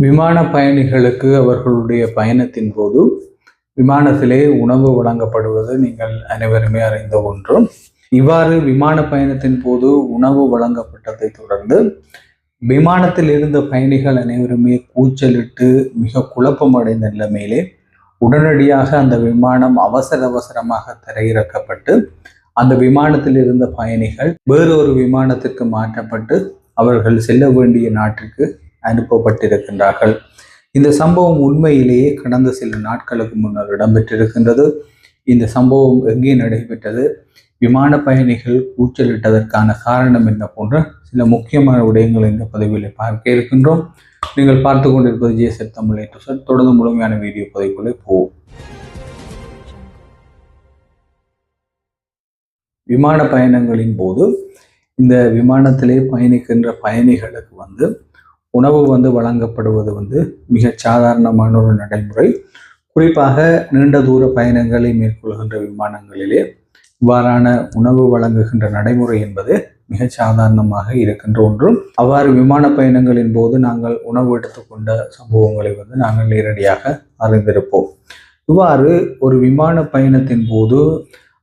விமான பயணிகளுக்கு அவர்களுடைய பயணத்தின் போது விமானத்திலே உணவு வழங்கப்படுவது நீங்கள் அனைவருமே அறிந்த ஒன்று. இவ்வாறு விமான பயணத்தின் போது உணவு வழங்கப்பட்டதை தொடர்ந்து விமானத்தில் இருந்த பயணிகள் அனைவருமே கூச்சலிட்டு மிக குழப்பமடைந்த நிலைமையிலே உடனடியாக அந்த விமானம் அவசரமாக தரையிறக்கப்பட்டு அந்த விமானத்தில் இருந்த பயணிகள் வேறொரு விமானத்திற்கு மாற்றப்பட்டு அவர்கள் செல்ல வேண்டிய நாட்டிற்கு அனுப்பப்பட்டிருக்கின்றார்கள். இந்த சம்பவம் உண்மையிலேயே கடந்த சில நாட்களுக்கு முன்னர் இடம்பெற்றிருக்கின்றது. இந்த சம்பவம் எங்கே நடைபெற்றது, விமான பயணிகள் கூச்சலிட்டதற்கான காரணம் என்ன போன்ற சில முக்கியமான விடயங்கள் இந்த பதிவில் பார்க்க இருக்கின்றோம். நீங்கள் பார்த்து கொண்டிருப்பது ஜேசர் தமிழ் A to Z. தொடர்ந்து முழுமையான வீடியோ பதிவுகளை போவோம். விமான பயணங்களின் போது இந்த விமானத்திலே பயணிக்கின்ற பயணிகளுக்கு உணவு வழங்கப்படுவது மிக சாதாரணமான ஒரு நடைமுறை. குறிப்பாக நீண்ட தூர பயணங்களை மேற்கொள்கின்ற விமானங்களிலே இவ்வாறான உணவு வழங்குகின்ற நடைமுறை என்பது மிக சாதாரணமாக இருக்கின்ற ஒன்றும். அவ்வாறு விமான பயணங்களின் போது நாங்கள் உணவு எடுத்துக்கொண்ட சம்பவங்களை நாங்கள் நேரடியாக அறிந்திருப்போம். இவ்வாறு ஒரு விமான பயணத்தின் போது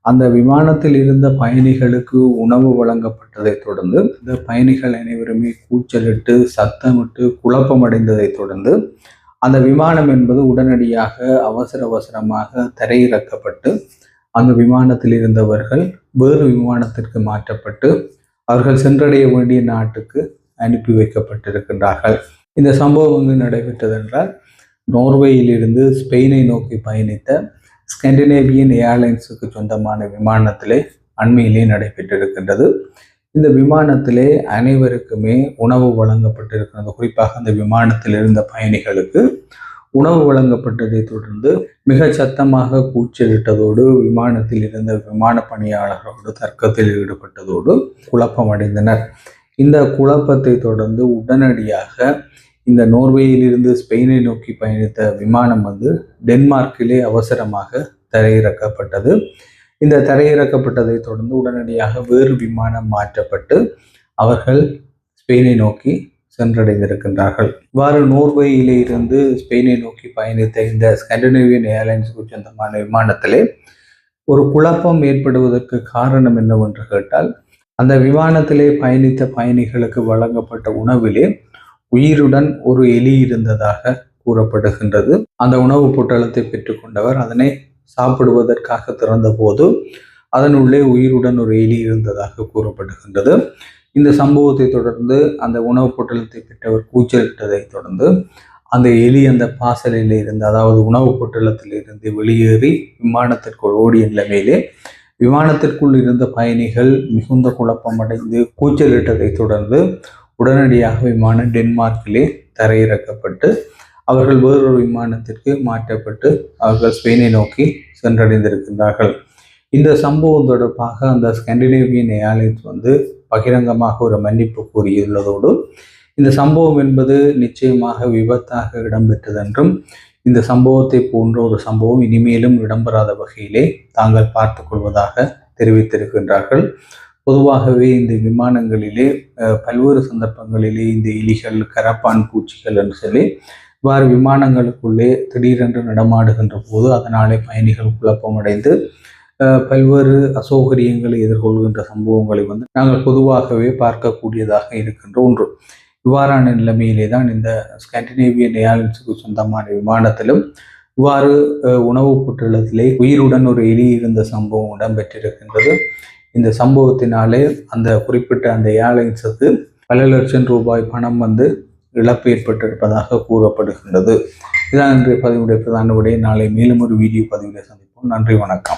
அந்த விமானத்தில் இருந்த பயணிகளுக்கு உணவு வழங்கப்பட்டதை தொடர்ந்து இந்த பயணிகள் அனைவருமே கூச்சலிட்டு சத்தமிட்டு குழப்பமடைந்ததை தொடர்ந்து அந்த விமானம் என்பது உடனடியாக அவசரமாக தரையிறக்கப்பட்டு அந்த விமானத்தில் இருந்தவர்கள் வேறு விமானத்திற்கு மாற்றப்பட்டு அவர்கள் சென்றடைய வேண்டிய நாட்டுக்கு அனுப்பி வைக்கப்பட்டிருக்கின்றார்கள். இந்த சம்பவம் நடைபெற்றதென்றால் நோர்வேயிலிருந்து ஸ்பெயினை நோக்கி பயணித்த ஸ்காண்டினேவியன் ஏர்லைன்ஸுக்கு சொந்தமான விமானத்திலே அண்மையிலே நடைபெற்றிருக்கின்றது. இந்த விமானத்திலே அனைவருக்குமே உணவு வழங்கப்பட்டிருக்கிறது. குறிப்பாக அந்த விமானத்தில் இருந்த பயணிகளுக்கு உணவு வழங்கப்பட்டதை தொடர்ந்து மிக சத்தமாக கூச்சலிட்டதோடு விமானத்தில் இருந்த விமான பணியாளர்களோடு தர்க்கத்தில் ஈடுபட்டதோடு குழப்பமடைந்தனர். இந்த குழப்பத்தை தொடர்ந்து உடனடியாக இந்த நோர்வேயிலிருந்து ஸ்பெயினை நோக்கி பயணித்த விமானம் டென்மார்க்கிலே அவசரமாக தரையிறக்கப்பட்டது. இந்த தரையிறக்கப்பட்டதை தொடர்ந்து உடனடியாக வேறு விமானம் மாற்றப்பட்டு அவர்கள் ஸ்பெயினை நோக்கி சென்றடைந்திருக்கின்றார்கள். இவ்வாறு நோர்வேயிலே இருந்து ஸ்பெயினை நோக்கி பயணித்த இந்த ஸ்காண்டினேவியன் ஏர்லைன்ஸுக்கு சொந்தமான விமானத்திலே ஒரு குழப்பம் ஏற்படுவதற்கு காரணம் என்னவென்று கேட்டால், அந்த விமானத்திலே பயணித்த பயணிகளுக்கு வழங்கப்பட்ட உணவிலே உயிருடன் ஒரு எலி இருந்ததாக கூறப்படுகின்றது. அந்த உணவு பொட்டலத்தை பெற்றுக்கொண்டவர் அதனை சாப்பிடுவதற்காக திறந்த போது அதனுள்ளே உயிருடன் ஒரு எலி இருந்ததாக கூறப்படுகின்றது. இந்த சம்பவத்தை தொடர்ந்து அந்த உணவு பொட்டலத்தை பெற்றவர் கூச்சலிட்டதை தொடர்ந்து அந்த எலி அந்த பாசலில் இருந்து, அதாவது உணவு பொட்டலத்தில் இருந்து வெளியேறி விமானத்திற்குள் ஓடிய நிலைமையிலே விமானத்திற்குள் இருந்த பயணிகள் மிகுந்த குழப்பமடைந்து கூச்சலிட்டதை தொடர்ந்து உடனடியாக விமானம் டென்மார்க்கிலே தரையிறக்கப்பட்டு அவர்கள் வேறொரு விமானத்திற்கு மாற்றப்பட்டு அவர்கள் ஸ்பெயினை நோக்கி சென்றடைந்திருக்கின்றார்கள். இந்த சம்பவம் தொடர்பாக அந்த ஸ்காண்டினேவியன் ஏர்லைன்ஸ் பகிரங்கமாக ஒரு மன்னிப்பு கூறியுள்ளதோடு இந்த சம்பவம் என்பது நிச்சயமாக விபத்தாக இடம்பெற்றதென்றும் இந்த சம்பவத்தை போன்ற ஒரு சம்பவம் இனிமேலும் இடம்பெறாத வகையிலே தாங்கள் பார்த்து கொள்வதாக தெரிவித்திருக்கின்றார்கள். பொதுவாகவே இந்த விமானங்களிலே பல்வேறு சந்தர்ப்பங்களிலே இந்த எலிகள், கரப்பான் பூச்சிகள் என்று சொல்லி இவ்வாறு விமானங்களுக்குள்ளே திடீரென்று நடமாடுகின்ற போது அதனாலே பயணிகள் குழப்பமடைந்து பல்வேறு அசௌகரியங்களை எதிர்கொள்கின்ற சம்பவங்களை நாங்கள் பொதுவாகவே பார்க்கக்கூடியதாக இருக்கின்ற ஒன்று. இவ்வாறான நிலைமையிலே தான் இந்த ஸ்காண்டினேவியன் ஏர்லைன்ஸுக்கு சொந்தமான விமானத்திலும் இவ்வாறு உணவு பொட்டலத்திலே உயிருடன் ஒரு எலி இருந்த சம்பவம் இடம்பெற்றிருக்கின்றது. இந்த சம்பவத்தினாலே அந்த குறிப்பிட்ட அந்த ஏர்லைன்ஸுக்கு பல லட்சம் ரூபாய் பணம் இழப்பு ஏற்பட்டிருப்பதாக கூறப்படுகின்றது. இதான் இன்றைய பதிவுடைய பிரதான விடயம். நாளை மேலும் ஒரு வீடியோ பதிவிலே சந்திப்போம். நன்றி, வணக்கம்.